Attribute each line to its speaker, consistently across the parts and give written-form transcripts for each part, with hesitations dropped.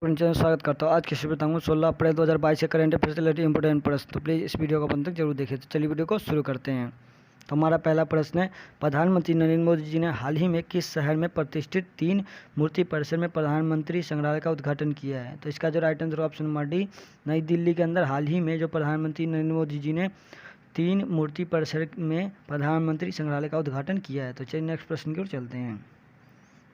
Speaker 1: Channel स्वागत करता हूँ। आज की बताऊँगा 16 अप्रैल 2022 से करंट अफेयर्स रिलेटेड इंपोर्टेंट प्रश्न। तो प्लीज़ इस वीडियो को अंत तक जरूर देखिए। तो चलिए वीडियो को शुरू करते हैं। तो हमारा पहला प्रश्न है, प्रधानमंत्री नरेंद्र मोदी जी ने हाल ही में किस शहर में प्रतिष्ठित 3 मूर्ति परिसर में प्रधानमंत्री संग्रहालय का उद्घाटन किया है? तो इसका जो right answer option number D, नई दिल्ली के अंदर हाल ही में जो प्रधानमंत्री नरेंद्र मोदी जी ने 3 मूर्ति परिसर में प्रधानमंत्री संग्रहालय का उद्घाटन किया है। तो चलिए नेक्स्ट प्रश्न की ओर चलते हैं।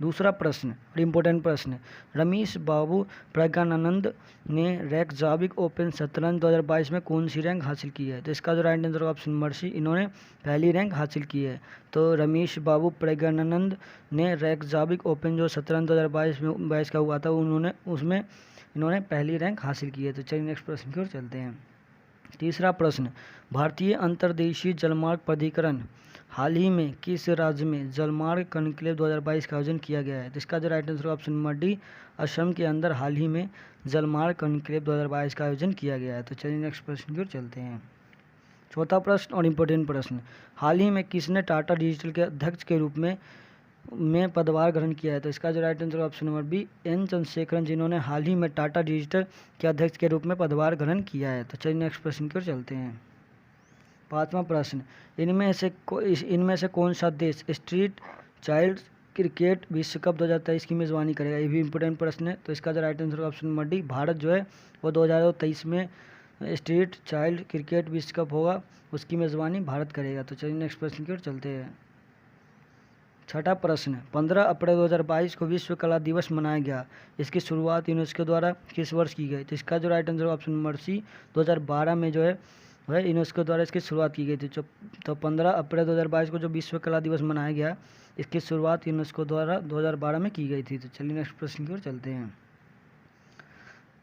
Speaker 1: दूसरा प्रश्न और इम्पोर्टेंट प्रश्न, रमेश बाबू प्रज्ञानंद ने रेकजाविक ओपन शतरंज 2022 में कौन सी रैंक हासिल की है? तो इसका जो right answer option number C, इन्होंने पहली रैंक हासिल की है। तो रमेश बाबू प्रज्ञानंद ने रेकजाविक ओपन जो शतरंज 2022 का हुआ था उसमें इन्होंने पहली रैंक हासिल की है। तो चलिए नेक्स्ट प्रश्न की ओर चलते हैं। तीसरा प्रश्न, भारतीय अंतर्देशीय जलमार्ग प्राधिकरण हाल ही में किस राज्य में जलमार्ग कॉन्क्लेव 2022 का आयोजन किया गया है? तो इसका जो right answer option number D, Assam के अंदर हाल ही में जलमार्ग कॉन्क्लेव 2022 का आयोजन किया गया है। तो चलिए नेक्स्ट प्रश्न की ओर चलते हैं। चौथा प्रश्न और इम्पोर्टेंट प्रश्न, हाल ही में किसने टाटा डिजिटल के अध्यक्ष के रूप में पदभार ग्रहण किया है? तो इसका जो right answer option number B, N Chandrasekaran, जिन्होंने हाल ही में टाटा डिजिटल के अध्यक्ष के रूप में पदभार ग्रहण किया है। तो चलिए नेक्स्ट प्रश्न की ओर चलते हैं। पांचवा प्रश्न, इनमें से कौन सा देश स्ट्रीट चाइल्ड क्रिकेट विश्व कप 2023 की मेज़बानी करेगा? ये भी इंपॉर्टेंट प्रश्न है। तो इसका जो right answer option number D, Bharat जो है वो 2023 में स्ट्रीट चाइल्ड क्रिकेट विश्व कप होगा, उसकी मेज़बानी भारत करेगा। तो चलिए नेक्स्ट प्रश्न की ओर चलते हैं। छठा प्रश्न, 15 अप्रैल 2022 को विश्व कला दिवस मनाया गया, इसकी शुरुआत यूनेस्को द्वारा किस वर्ष की गई? तो इसका जो right answer option number C, 2012 में जो है वह यूनेस्को द्वारा इसकी शुरुआत की गई थी। तो 15 अप्रैल 2022 को जो विश्व कला दिवस मनाया गया, इसकी शुरुआत यूनेस्को द्वारा 2012 में की गई थी। तो चलिए नेक्स्ट प्रश्न की ओर चलते हैं।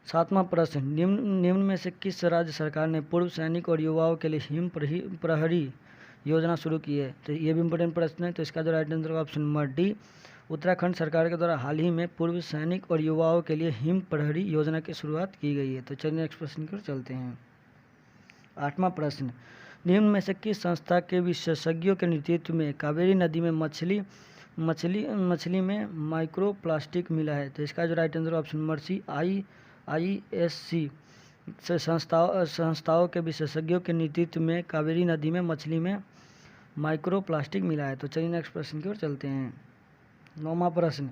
Speaker 1: सातवां प्रश्न, निम्न में से किस राज्य सरकार ने पूर्व सैनिक और युवाओं के लिए हिम प्रहरी योजना शुरू की है? तो ये भी इंपॉर्टेंट प्रश्न है। तो इसका जो right answer option number D, Uttarakhand सरकार के द्वारा हाल ही में पूर्व सैनिक और युवाओं के लिए हिम प्रहरी योजना की शुरुआत की गई है। तो चलिए नेक्स्ट प्रश्न की ओर चलते हैं। आठवां प्रश्न, निम्न में से किस संस्था के विशेषज्ञों के नेतृत्व में कावेरी नदी में मछली में माइक्रो प्लास्टिक मिला है? तो इसका जो right answer option number C, IISC से संस्थाओं के विशेषज्ञों के नेतृत्व में कावेरी नदी में मछली में माइक्रो प्लास्टिक मिला है। तो चलिए नेक्स्ट प्रश्न की ओर चलते हैं। नौवां प्रश्न,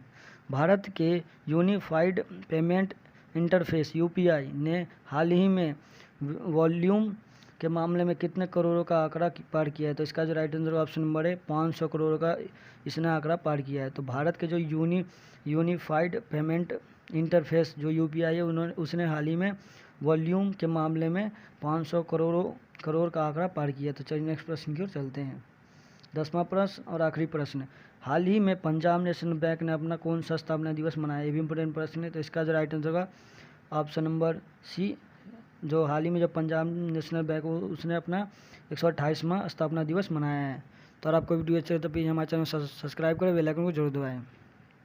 Speaker 1: भारत के यूनिफाइड पेमेंट इंटरफेस UPI ने हाल ही में वॉल्यूम के मामले में कितने करोड़ों का आंकड़ा पार किया है? तो इसका जो राइट आंसर ऑप्शन नंबर है, 500 करोड़ का इसने आंकड़ा पार किया है। तो भारत के जो यूनिफाइड पेमेंट इंटरफेस जो UPI है उसने हाल ही में वॉल्यूम के मामले में 500 करोड़ का आंकड़ा पार किया। तो चलिए नेक्स्ट प्रश्न की ओर चलते हैं। 10वां प्रश्न और आखिरी प्रश्न, हाल ही में पंजाब नेशनल बैंक ने अपना कौन सा स्थापना दिवस मनाया? ये भी इंपॉर्टेंट प्रश्न है। तो इसका जो राइट आंसर होगा ऑप्शन नंबर सी, जो हाल ही में जो पंजाब नेशनल बैंक उसने अपना 128वां स्थापना दिवस मनाया है। तो अगर आपको वीडियो अच्छी लगे तो प्लीज़ हमारे चैनल को सब्सक्राइब करें, बेल आइकन को जरूर दबाएं।